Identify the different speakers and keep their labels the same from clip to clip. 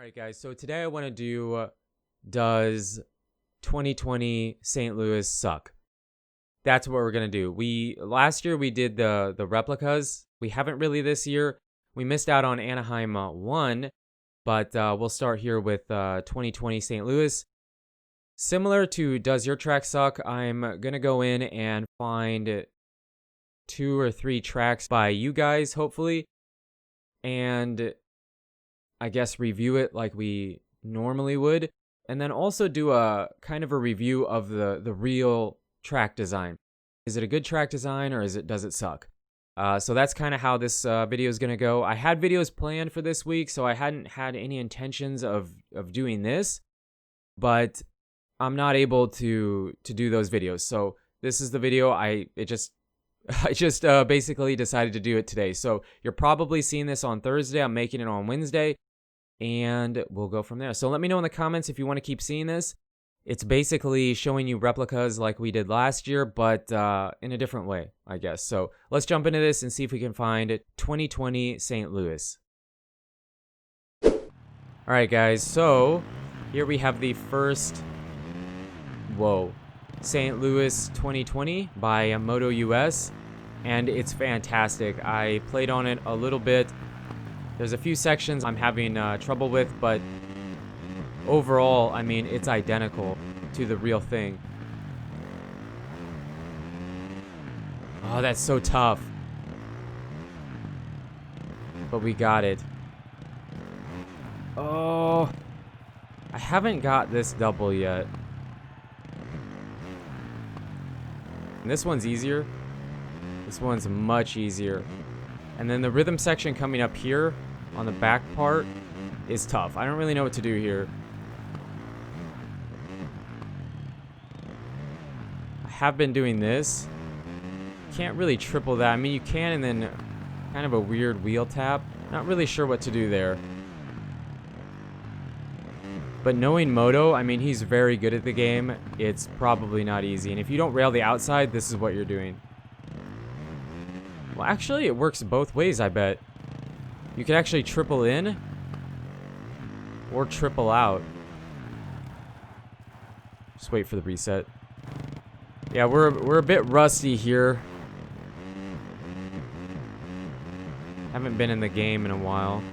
Speaker 1: All right, guys. So today I want to do does 2020 St. Louis suck? That's what we're gonna do. Last year we did the replicas. We haven't really this year. We missed out on Anaheim 1, but we'll start here with 2020 St. Louis. Similar to Does Your Track Suck? I'm gonna go in and find 2 or 3 tracks by you guys, hopefully, and I guess review it like we normally would, and then also do a kind of a review of the real track design. Is it a good track design, or does it suck? So that's kind of how this video is going to go. I had videos planned for this week, so I hadn't had any intentions of doing this, but I'm not able to do those videos. So this is the video. I just basically decided to do it today. So you're probably seeing this on Thursday. I'm making it on Wednesday, and we'll go from there. So let me know in the comments if you want to keep seeing this. It's basically showing you replicas like we did last year, but in a different way, I guess. So let's jump into this and see if we can find 2020 St. Louis. All right, guys. So here we have the first, St. Louis 2020 by Moto US, and it's fantastic. I played on it a little bit. There's a few sections I'm having trouble with, but overall, I mean, it's identical to the real thing. Oh, that's so tough. But we got it. Oh, I haven't got this double yet. And this one's easier. This one's much easier. And then the rhythm section coming up here on the back part is tough. I don't really know what to do here. I have been doing this. Can't really triple that. I mean, you can, and then kind of a weird wheel tap. Not really sure what to do there. But knowing Moto, I mean, he's very good at the game. It's probably not easy. And if you don't rail the outside, this is what you're doing. Well, actually, it works both ways, I bet. You could actually triple in or triple out. Just wait for the reset. Yeah, we're a bit rusty here. Haven't been in the game in a while.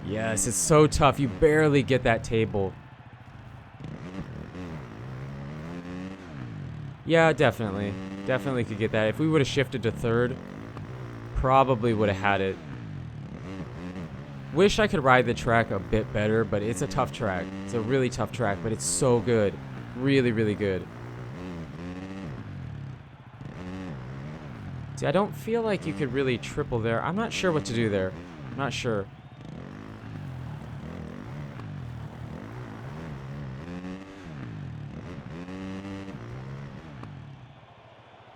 Speaker 1: Yes, it's so tough. You barely get that table. Yeah, definitely. Definitely could get that. If we would have shifted to third, probably would have had it. Wish I could ride the track a bit better, but it's a tough track. It's a really tough track, but it's so good. Really, really good. See, I don't feel like you could really triple there. I'm not sure what to do there. I'm not sure.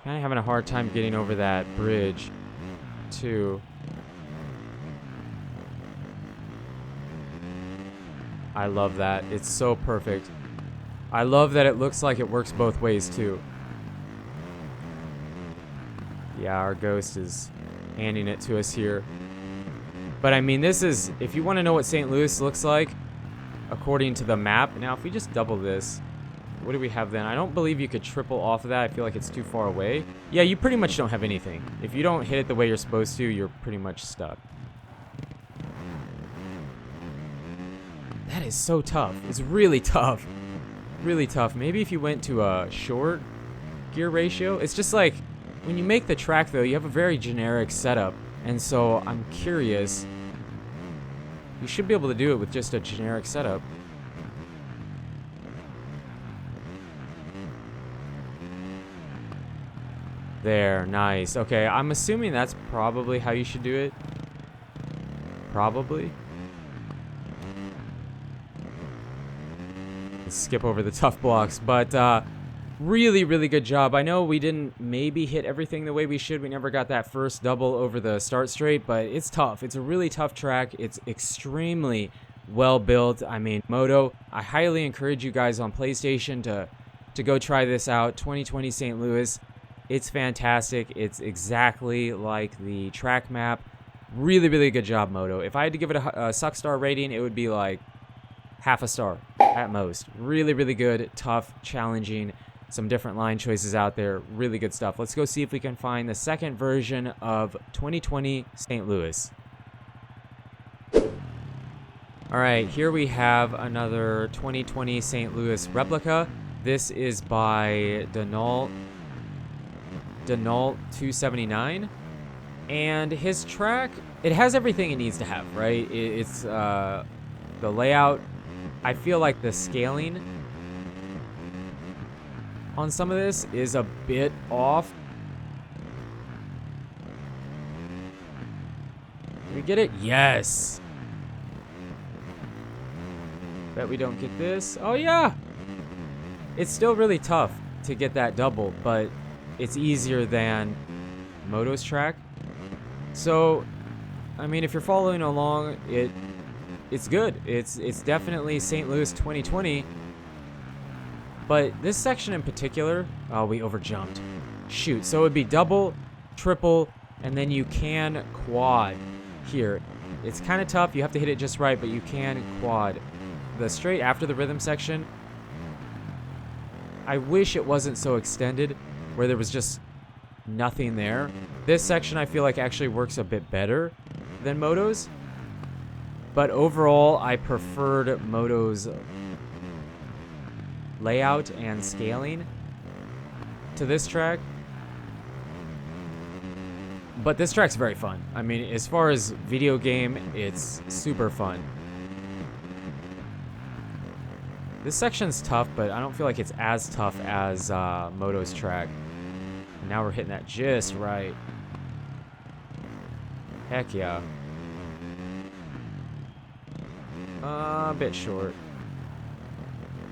Speaker 1: Kind of having a hard time getting over that bridge, too. I love that. It's so perfect. I love that it looks like it works both ways, too. Yeah, our ghost is handing it to us here. But, I mean, this is... If you want to know what St. Louis looks like, according to the map... Now, if we just double this... What do we have then? I don't believe you could triple off of that. I feel like it's too far away. Yeah, you pretty much don't have anything. If you don't hit it the way you're supposed to, you're pretty much stuck. That is so tough. It's really tough. Really tough. Maybe if you went to a short gear ratio. It's just like, when you make the track, though, you have a very generic setup. And so I'm curious. You should be able to do it with just a generic setup. There, nice. Okay, I'm assuming that's probably how you should do it. Probably. Let's skip over the tough blocks, but really, really good job. I know we didn't maybe hit everything the way we should. We never got that first double over the start straight, but it's tough. It's a really tough track. It's extremely well built. I mean, Moto, I highly encourage you guys on PlayStation to go try this out. 2020 St. Louis. It's fantastic. It's exactly like the track map. Really, really good job, Moto. If I had to give it a suck star rating, it would be like half a star at most. Really, really good, tough, challenging. Some different line choices out there. Really good stuff. Let's go see if we can find the second version of 2020 St. Louis. All right, here we have another 2020 St. Louis replica. This is by Denault 279. And his track, it has everything it needs to have, right? It's the layout. I feel like the scaling on some of this is a bit off. Did we get it? Yes. Bet we don't get this. Oh, yeah. It's still really tough to get that double, but it's easier than Moto's track. So, I mean, if you're following along, it's good. It's definitely St. Louis 2020. But this section in particular, oh, we overjumped. Shoot. So it would be double, triple, and then you can quad here. It's kind of tough. You have to hit it just right, but you can quad. The straight after the rhythm section, I wish it wasn't so extended where there was just nothing there. This section I feel like actually works a bit better than Moto's. But overall, I preferred Moto's layout and scaling to this track. But this track's very fun. I mean, as far as video game, it's super fun. This section's tough, but I don't feel like it's as tough as Moto's track. And now we're hitting that just right. Heck yeah. A bit short.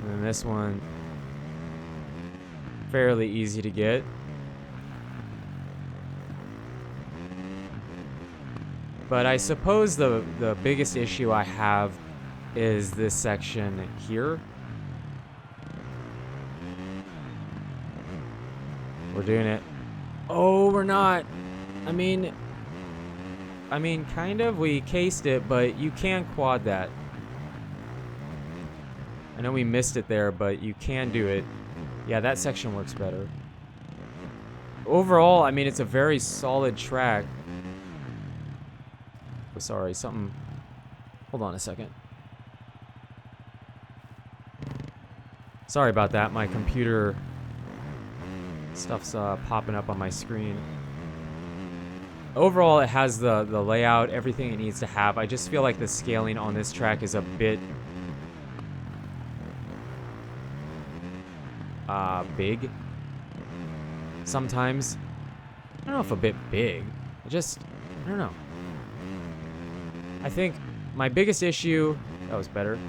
Speaker 1: And then this one, fairly easy to get. But I suppose the biggest issue I have is this section here. We're doing it. Oh, we're not. I mean, kind of. We cased it, but you can quad that. I know we missed it there, but you can do it. Yeah, that section works better. Overall, I mean, it's a very solid track. Oh, sorry, something. Hold on a second. Sorry about that. My computer stuff's popping up on my screen. Overall, it has the layout, everything it needs to have. I just feel like the scaling on this track is a bit big. Sometimes. I don't know if a bit big. I don't know. I think my biggest issue... That was better.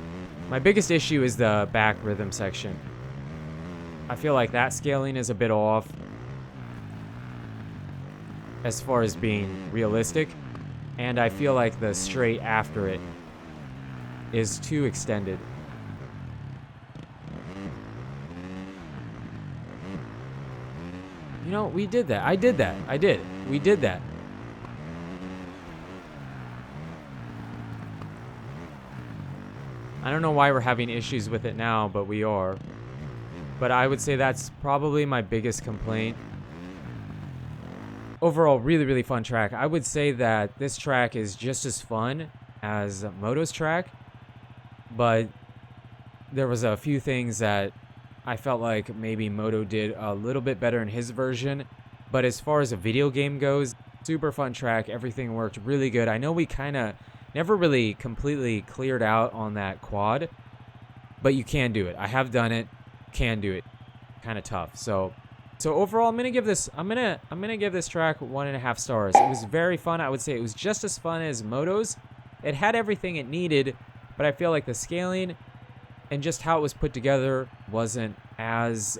Speaker 1: My biggest issue is the back rhythm section. I feel like that scaling is a bit off as far as being realistic. And I feel like the straight after it is too extended. You know, we did that. I did that. I did. We did that. I don't know why we're having issues with it now, but we are. But I would say that's probably my biggest complaint. Overall, really, really fun track. I would say that this track is just as fun as Moto's track, but there was a few things that I felt like maybe Moto did a little bit better in his version. But as far as a video game goes, super fun track. Everything worked really good. I know we kind of never really completely cleared out on that quad, but you can do it. I have done it. Can do it. Kind of tough. So overall, I'm gonna give this track 1.5 stars. It was very fun. I would say it was just as fun as Moto's. It had everything it needed, but I feel like the scaling and just how it was put together wasn't as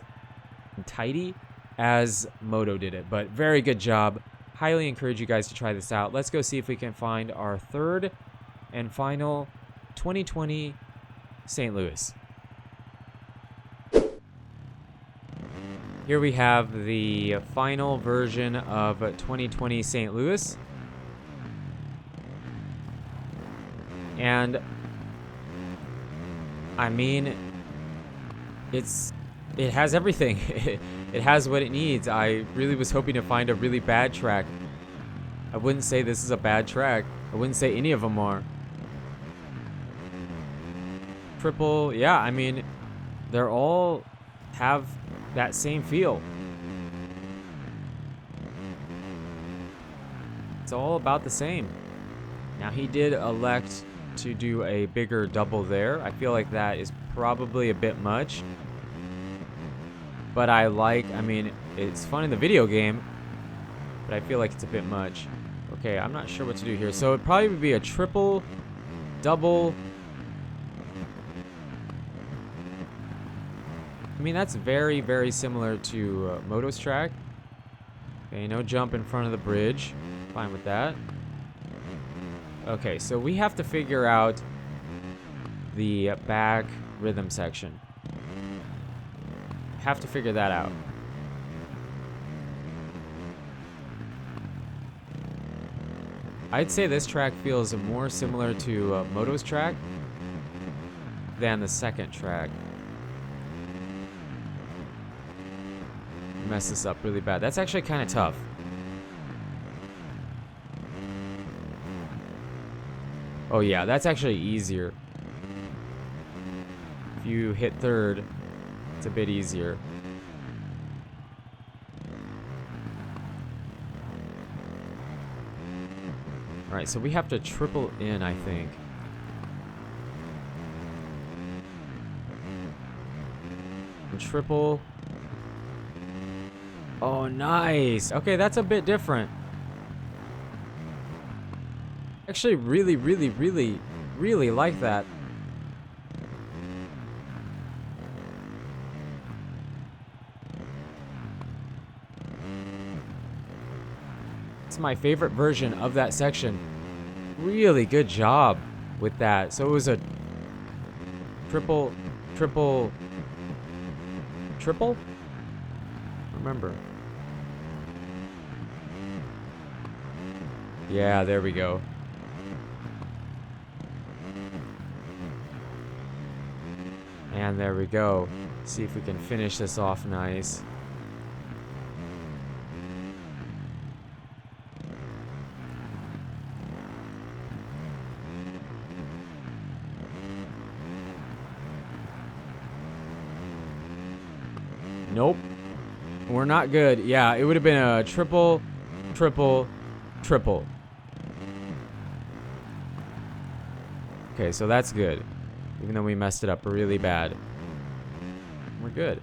Speaker 1: tidy as Moto did it. But very good job. Highly encourage you guys to try this out. Let's go see if we can find our third and final 2020 St. Louis. Here we have the final version of 2020 St. Louis. And I mean, it has everything. It has what it needs. I really was hoping to find a really bad track. I wouldn't say this is a bad track. I wouldn't say any of them are. Triple, yeah, I mean, they're all have that same feel. It's all about the same. Now, he did elect to do a bigger double there. I feel like that is probably a bit much. But I mean, it's fun in the video game, but I feel like it's a bit much. Okay, I'm not sure what to do here. So it probably would be a triple, double. I mean, that's very, very similar to Moto's track. Okay, no jump in front of the bridge. Fine with that. Okay, so we have to figure out the back rhythm section. Have to figure that out. I'd say this track feels more similar to Moto's track than the second track. Mess this up really bad. That's actually kind of tough. Oh yeah, that's actually easier. If you hit third, it's a bit easier. Alright, so we have to triple in, I think. And triple. Oh, nice. Okay, that's a bit different. Actually, really, really, really, really like that. It's my favorite version of that section. Really good job with that. So it was a triple. Remember. Yeah, there we go. And there we go. See if we can finish this off nice. Nope. We're not good. Yeah, it would have been a triple. Okay, so that's good. Even though we messed it up really bad. We're good.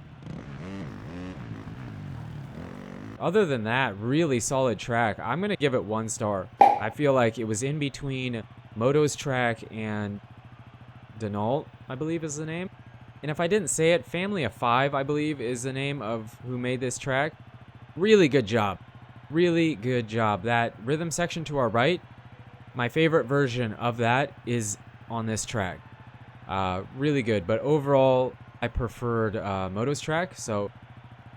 Speaker 1: Other than that, really solid track. I'm going to give it 1 star. I feel like it was in between Moto's track and Denault, I believe is the name. And if I didn't say it, Family of 5, I believe, is the name of who made this track. Really good job. Really good job. That rhythm section to our right, my favorite version of that is on this track. Really good. But overall, I preferred Moto's track. So,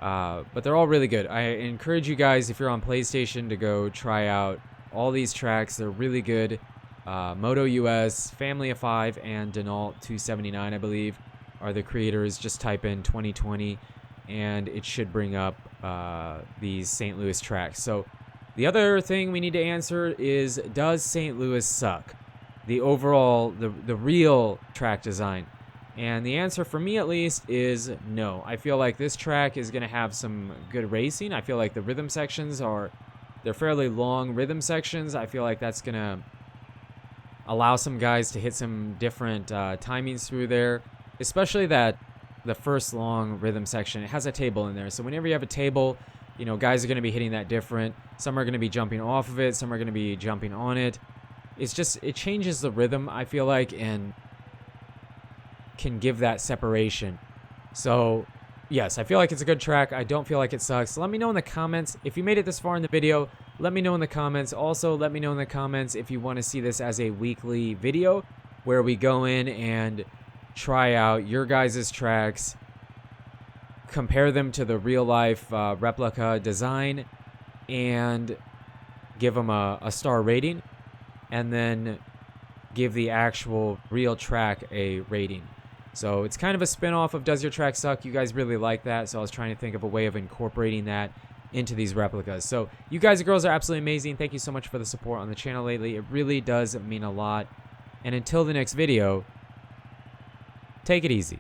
Speaker 1: but they're all really good. I encourage you guys, if you're on PlayStation, to go try out all these tracks. They're really good. Moto US, Family of 5, and Denault 279, I believe, are the creators. Just type in 2020 and it should bring up these St. Louis tracks. So the other thing we need to answer is, does St. Louis suck? The overall, the real track design. And the answer for me at least is no. I feel like this track is going to have some good racing. I feel like the rhythm sections they're fairly long rhythm sections. I feel like that's going to allow some guys to hit some different timings through there. Especially that the first long rhythm section, it has a table in there. So whenever you have a table, you know, guys are going to be hitting that different. Some are going to be jumping off of it. Some are going to be jumping on it. It's just, it changes the rhythm, I feel like, and can give that separation. So, yes, I feel like it's a good track. I don't feel like it sucks. So let me know in the comments. If you made it this far in the video, let me know in the comments. Also, let me know in the comments if you want to see this as a weekly video where we go in and try out your guys' tracks, compare them to the real life replica design and give them a star rating, and then give the actual real track a rating. So it's kind of a spin-off of Does Your Track Suck? You guys really like that, so I was trying to think of a way of incorporating that into these replicas. So you guys and girls are absolutely amazing. Thank you so much for the support on the channel lately. It really does mean a lot. And until the next video, take it easy.